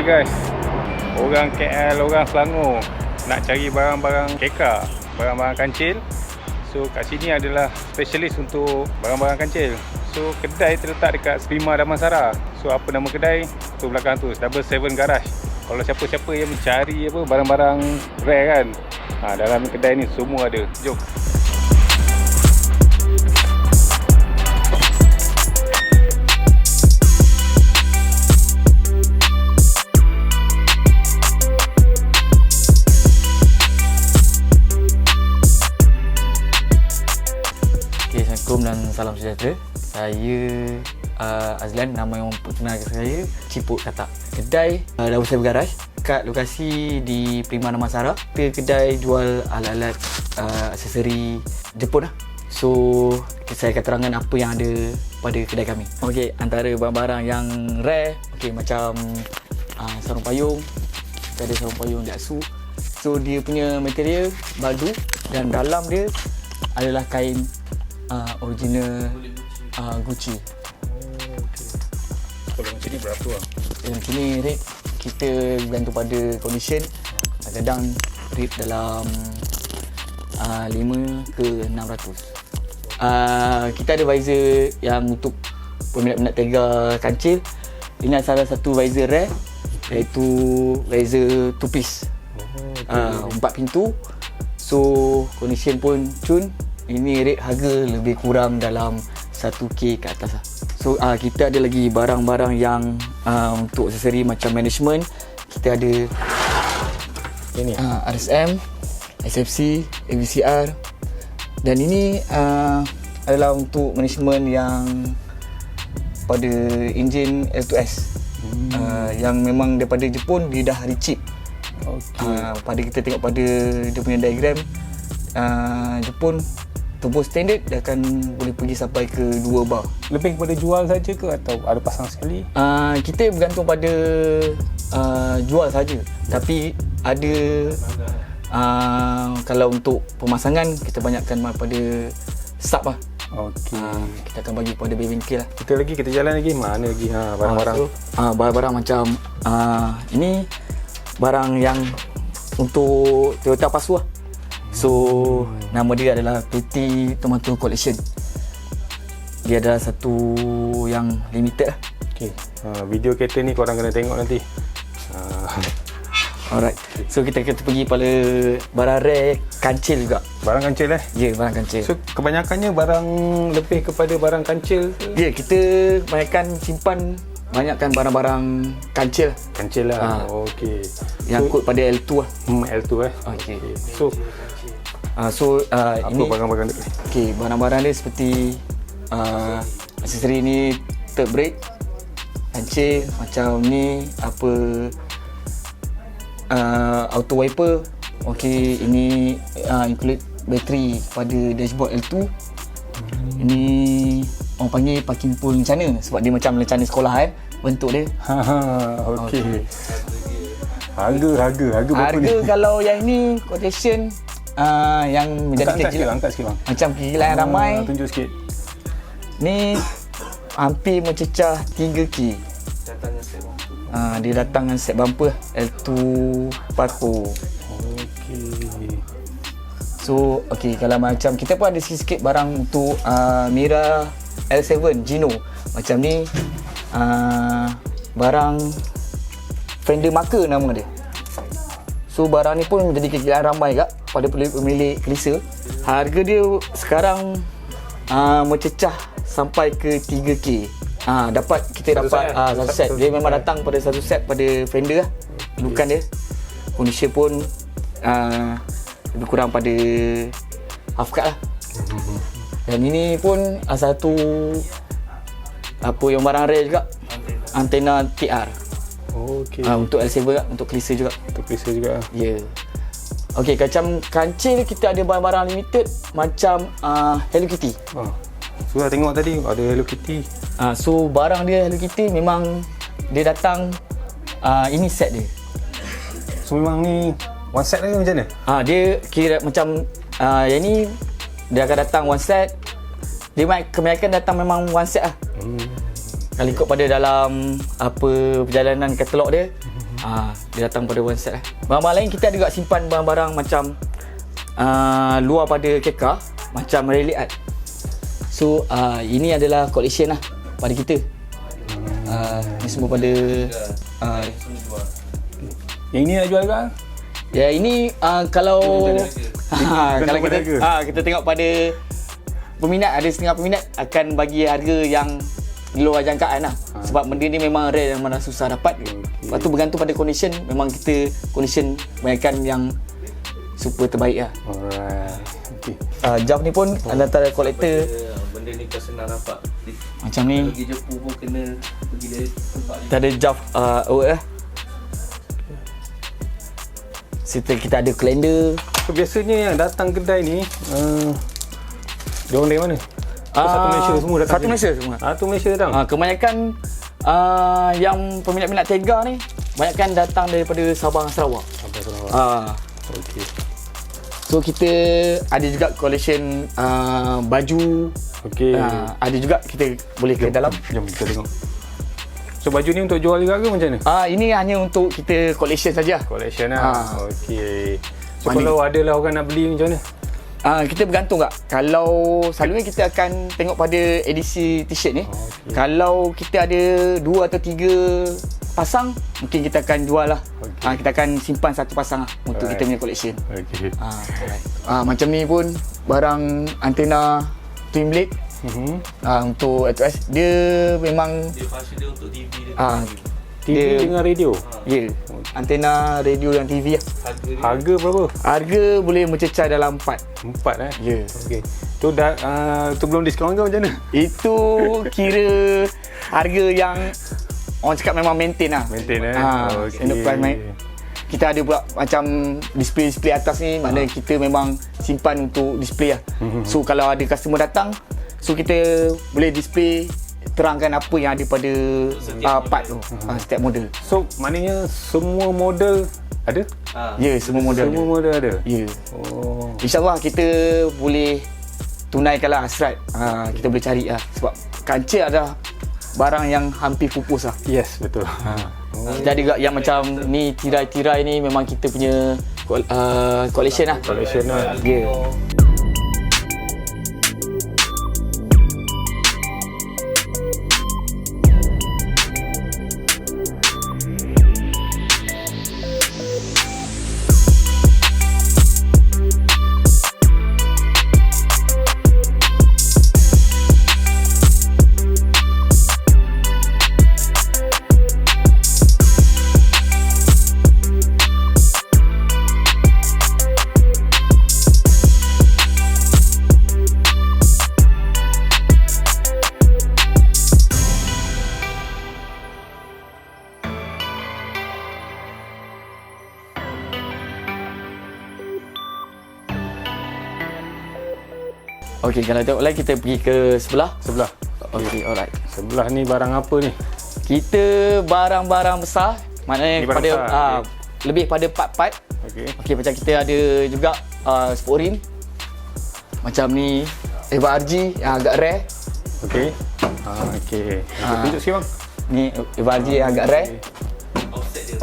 guys, orang KL, orang Selangor nak cari barang-barang kekar, barang-barang kancil. So kat sini adalah specialist untuk barang-barang kancil. So kedai terletak dekat Prima Damansara. So apa nama kedai? Tu belakang tu, Double Seven Garage. Kalau siapa-siapa yang mencari apa barang-barang rare kan, dalam kedai ni semua ada. Jom. Assalamualaikum dan salam sejahtera. Saya Azlan, nama yang memperkenalkan saya Ciput Katak. Kedai Double Seven Garage kat lokasi di Prima Damansara. Kedai jual alat-alat aksesori Jepun lah. So saya akan terangkan apa yang ada pada kedai kami. Okey, antara barang-barang yang rare, okey, macam sarung payung. Kita ada sarung payung Daihatsu. So dia punya material baldu dan dalam dia adalah kain original Gucci. Kalau macam ni berapa lah? Macam ni rate kita bergantung pada condition. Kadang rate dalam 5 ke 600. Kita ada visor yang untuk peminat-peminat tega kancil. Ini salah satu visor rare, iaitu visor 2 piece. 4 pintu. So condition pun cun. Ini rate harga lebih kurang dalam 1k ke atas lah. So kita ada lagi barang-barang yang untuk aksesori macam management. Kita ada ini RSM, SFC, AVCR. Dan ini adalah untuk management yang pada enjin L2S. Yang memang daripada Jepun dia dah recheap. Pada kita tengok pada dia punya diagram, Jepun turbo standard dia akan boleh pergi sampai ke 2 bar. Lebih kepada jual saja ke atau ada pasang sekali? Kita bergantung pada jual saja. Tapi ada kalau untuk pemasangan kita banyakkan pada sub lah. Okey. Kita akan bagi pada bengkel lah. Kita jalan lagi. Mana lagi barang-barang? Barang-barang macam ini barang yang untuk Toyota Pasu lah. So nama dia adalah PT Tomato Collection. Dia adalah satu yang limited lah. Okay. Video kereta ni korang kena tengok nanti. Alright. So kita pergi pada barang rare kancil juga. Barang kancil Ya, barang kancil. So kebanyakannya barang lebih kepada barang kancil. Ya, kita kebanyakan simpan banyakkan barang-barang kancil. Kancil lah. Okey. Yang kod pada L2 lah. L2 Okey. So apa ini barang-barang dia? Okey, barang-barang dia seperti aksesori ni third brake, kancil macam ni, apa auto wiper. Okey, ini include bateri pada dashboard L2. Ini orang panggil parking pole lencana sebab dia macam lencana sekolah bentuk dia. Okey. Harga berapa ni? Kalau yang ni quotation yang menjadi kecil. Angkat sikit bang. Macam kikilan ramai. Tunjuk sikit. Ni hampir mencecah 3k. Dia datang dengan set bumper L2 Parko. Okey. So kalau macam kita pun ada sikit barang untuk Mira L7 Gino. Macam ni barang fender marker nama dia. So barang ni pun menjadi kegilaan ramai kat pada pemilik Kelisa. Harga dia sekarang mencecah sampai ke 3k. Kita dapat satu set. Dia memang datang pada satu set pada fender lah. Bukan dia. Condition pun lebih kurang pada half cut lah. Dan ini pun satu apa yang barang rare juga. Antena TR. Okey. Untuk L7 juga, untuk Kelisa juga. Ya. Okey, macam kancil kita ada barang-barang limited macam Hello Kitty. So dah tengok tadi ada Hello Kitty. So barang dia Hello Kitty memang dia datang ini set dia. So memang ni one set lagi macam mana? Dia kira macam yang ni dia akan datang one set. Dia kebanyakan datang memang one set lah. Kalau ikut pada dalam apa perjalanan katalog dia, Dia datang pada one set lah. Barang-barang lain kita ada juga simpan barang-barang macam luar pada keka, macam relic art. So ini adalah collection lah pada kita. Ni semua pada Yang ini nak jual juga? ya ini kalau kalau kita tengok pada peminat, ada setengah peminat akan bagi harga yang di luar jangkaan lah. Sebab benda ni memang rare yang mana susah dapat. Lepas tu bergantung pada condition. Memang kita condition banyakkan yang super terbaik lah. Alright. Okay. Jav ni pun antara kolektor. Benda ni kau senang nampak. Macam ni Pergi Jepun pun kena pergi dari tempat ni. kita ada Jav award lah. Kita ada kalender. So, biasanya yang datang kedai ni diorang dari mana? Satu Malaysia semua datang? Satu Malaysia semua. Satu Malaysia datang? Kebanyakan yang peminat-peminat Tega ni kebanyakan datang daripada Sabah dan Sarawak. Sampai Sarawak. Okey. So kita ada juga collection baju. Okey. Ada juga kita boleh ke dalam. Jom kita tengok. So baju ni untuk jual juga ke macam mana? Ini hanya untuk kita collection saja. Collection lah. Okey. So Mana? kalau ada lah orang nak beli macam mana? Kita bergantung tak. Kalau selalunya kita akan tengok pada edisi t-shirt ni. Okey. Kalau kita ada 2 atau 3 pasang, mungkin kita akan jual lah. Okey. Kita akan simpan satu pasang lah untuk kita punya collection. Okey. Macam ni pun barang antena twin blade. Untuk ATOS dia memang Dia function dia untuk TV dia. TV Dia- dengan radio. ya antena radio dan TV lah. Harga dia Harga berapa? Harga boleh mencecah dalam 4. 4 Ya. Okey. Tu dah tu belum diskaun ke macam mana? Itu kira harga yang orang cakap memang maintain lah. Maintain Okey. Enterprise kita ada pula macam display atas ni, mana kita memang simpan untuk display lah. So kalau ada customer datang, so kita boleh display, terangkan apa yang ada pada part tu, setiap model. So maknanya semua model ada? Ya, semua model. Semua model ada. Ya. Oh. InsyaAllah kita boleh tunaikanlah hasrat. Kita boleh cari lah. Sebab kancil adalah barang yang hampir pupus lah. Yes, betul. Kita ada juga yang macam ni, tirai-tirai ni memang kita punya collection lah. Collection lah. Ya. Okey, kalau tengok lagi kita pergi ke sebelah. Sebelah. Okey, alright. Sebelah ni barang apa ni? Kita barang-barang besar, maknanya Ni barang pada besar, lebih pada part-part. Okey. Okey, macam kita ada juga sport rim. Macam ni Eva RG yang agak rare. Okey. Okey. Tunjuk sikit bang. Ni Eva RG yang agak rare. offset dia.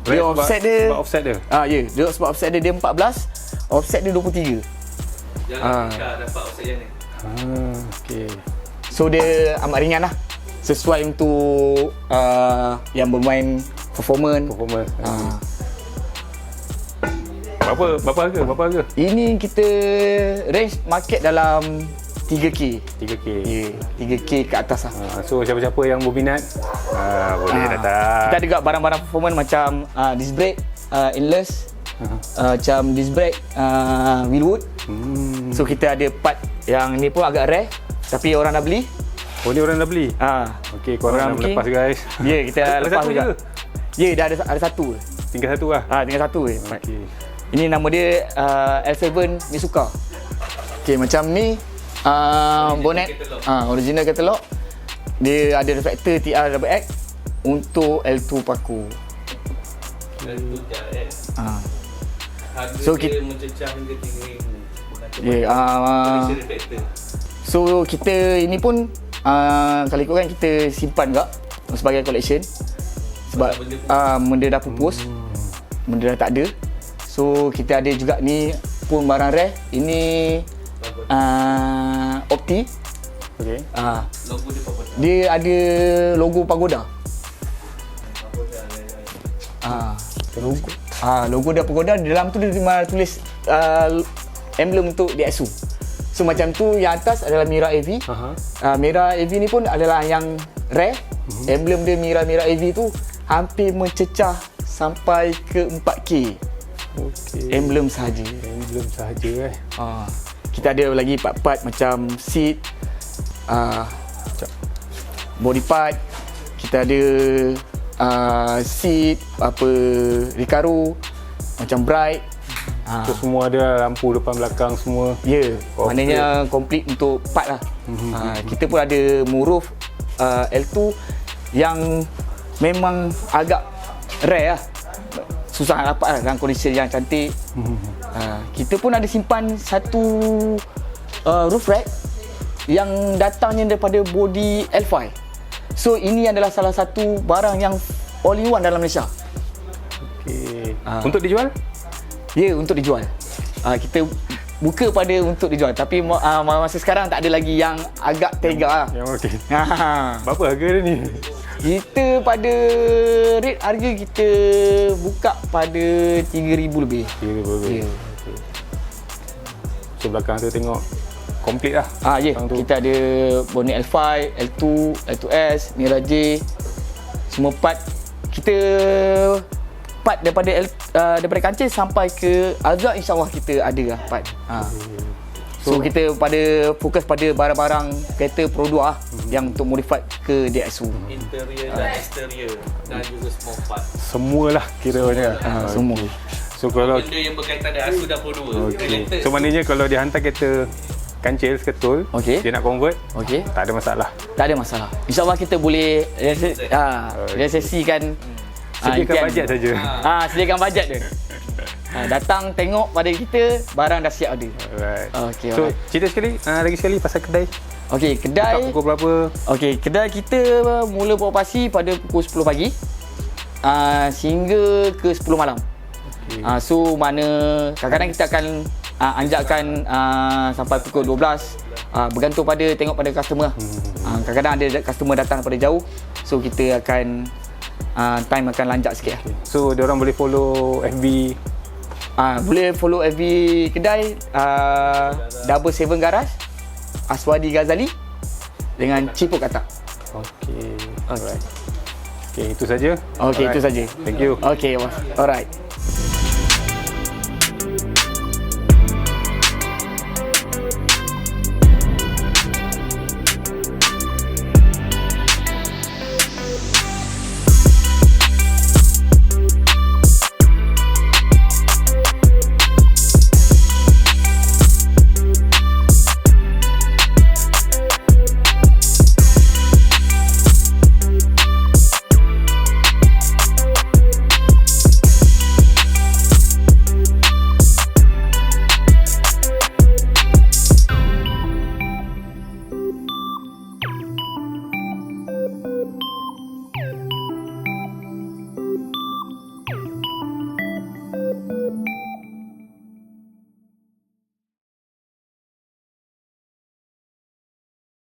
Dia offset dia. Sebab offset dia. Ya, dia sebab offset dia 14, offset dia 23. Jangan kita dapat offset yang ni. Okey. So dia amat ringan lah. Sesuai untuk yang bermain performance. Berapa harga? Ini kita range market dalam 3K. 3K. Ya, 3K ke atas lah. So siapa-siapa yang berminat boleh datang. Kita ada juga barang-barang performance macam disc brake, inless, macam disc brake, wheelwood. So kita ada part yang ni pun agak rare tapi orang dah beli. Oh, ni orang dah beli? Okey, korang dah booking. lepas guys. Ya, kita dah Ada lepas satu juga. je? Ya, dah ada satu. Tinggal satu lah? Tinggal satu je. Okey. Ini nama dia L7 Misuka. Okey, macam ni bonnet original katalog. Dia ada reflector TR XX untuk L2 paku. Itu je. Harga So, dia mencecah hingga RM3,000. Ya, so kita ini pun kalau ikutkan kita simpan juga sebagai collection. Sebab benda dah pupus, benda dah tak ada. So kita ada juga ni pun barang rare. Ini Opti. Okey. Logo dia apa? Dia ada logo Pagoda. Logo dia Pagoda, di dalam tu dia memang tulis emblem untuk DXU. So macam tu, yang atas adalah Mira AV. Mira AV ni pun adalah yang rare. Emblem dia Mira AV tu hampir mencecah sampai ke 4K. Okey. Emblem sahaja. Emblem sahaja Kita ada lagi part-part macam seat, body part. Kita ada seat, Recaro, macam bright. So semua ada lampu depan belakang semua. Ya, maknanya complete untuk part lah. Kita pun ada Muruf L2 yang memang agak rare lah. Susah nak dapat lah dalam kondisi yang cantik. Kita pun ada simpan satu roof rack yang datangnya daripada body L5. So ini adalah salah satu barang yang all in one dalam Malaysia. Okey. Untuk dijual? Ya, untuk dijual. Kita buka pada untuk dijual, tapi masa sekarang tak ada lagi yang agak tega lah. Yang okey. Berapa harga dia ni? Kita pada rate harga kita buka pada 3,000 lebih. 3,000 lebih. Ya. Okay. So belakang tu tengok komplit lah. Ya, kita ada bonnet L5, L2, L2S, Mira J. Semua part kita part daripada kancil sampai ke Azrak, insya-Allah kita ada lah part. So kita fokus pada barang-barang kereta Pro 2 lah, yang untuk modified ke DXU. Interior dan exterior dan juga small part. Semualah kiranya. Semua. So kalau Benda yang berkaitan dengan ASU dan Pro 2 related. So maknanya kalau dia hantar kereta kancil seketul, Okey. dia nak convert, Okey. tak ada masalah. Tak ada masalah. InsyaAllah kita boleh resesikan Sediakan bajet saja. sediakan bajet dia. Datang tengok pada kita, barang dah siap ada. Alright. Okey, So alright. cerita lagi sekali pasal kedai. Okey, Buka kedai. pukul berapa? Okey, kedai kita mula beroperasi pada pukul 10 pagi sehingga ke 10 malam. Okay. So mana kadang-kadang kita akan anjakkan sampai pukul 12, bergantung tengok pada customer. Kadang-kadang ada customer datang daripada jauh, so kita akan time akan lanjak sikit. Okay. So diorang boleh follow FB. Boleh follow FB kedai Double 7 Garage Aswadi Ghazali dengan Cipuk Katak. Okey. Alright. Okey, itu saja. Okey, itu saja. Thank you. Okey, alright.